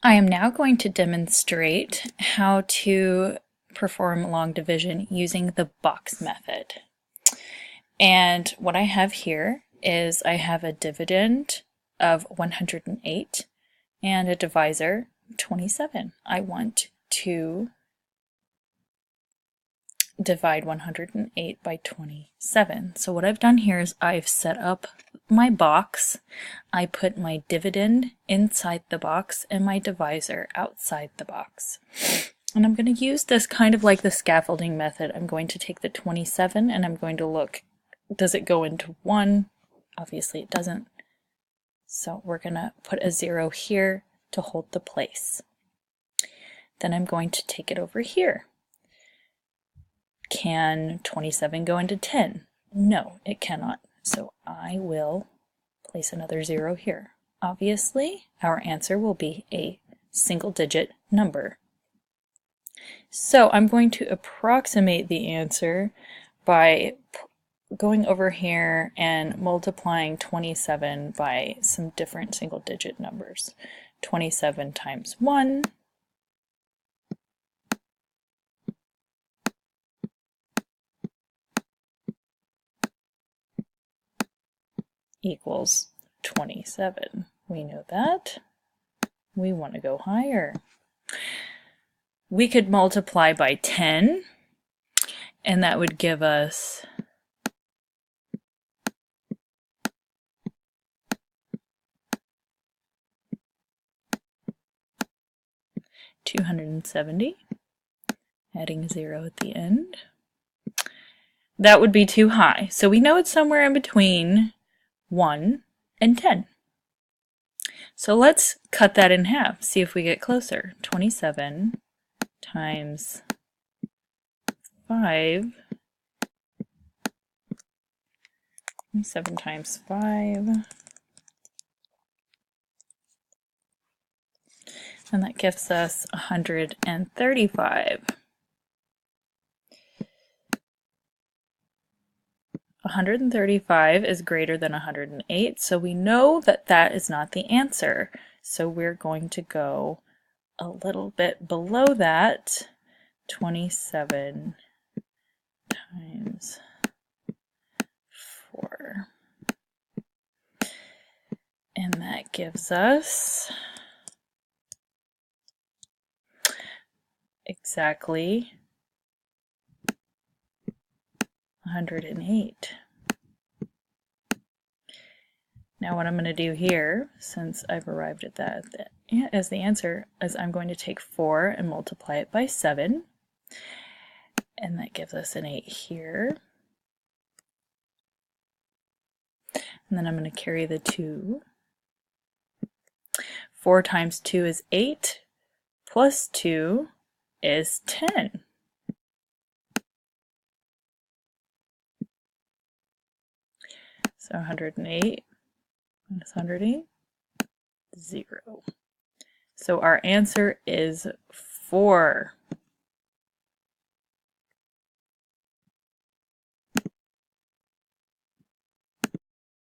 I am now going to demonstrate how to perform long division using the box method. And what I have here is I have a dividend of 108 and a divisor 27. I want to divide 108 by 27. So what I've done here is I've set up my box. I put my dividend inside the box and my divisor outside the box. And I'm going to use this kind of like the scaffolding method. I'm going to take the 27 and I'm going to look, does it go into 1? Obviously it doesn't. So we're going to put a 0 here to hold the place. Then I'm going to take it over here. Can 27 go into 10? No, it cannot. So I will place another 0 here. Obviously, our answer will be a single-digit number. So I'm going to approximate the answer by going over here and multiplying 27 by some different single-digit numbers. 27 times 1 equals 27. We know that. We want to go higher. We could multiply by 10, and that would give us 270, adding a 0 at the end. That would be too high, so we know it's somewhere in between 1 and 10. So let's cut that in half, see if we get closer. 27 times 5, 7 times 5, and that gives us 135. 135 is greater than 108, so we know that that is not the answer. So we're going to go a little bit below that. 27 times 4. And that gives us exactly 108. Now what I'm going to do here, since I've arrived at that as the answer, is I'm going to take 4 and multiply it by 7. And that gives us an 8 here. And then I'm going to carry the 2. 4 times 2 is 8, plus 2 is 10. So 108 minus 108, 0. So our answer is 4.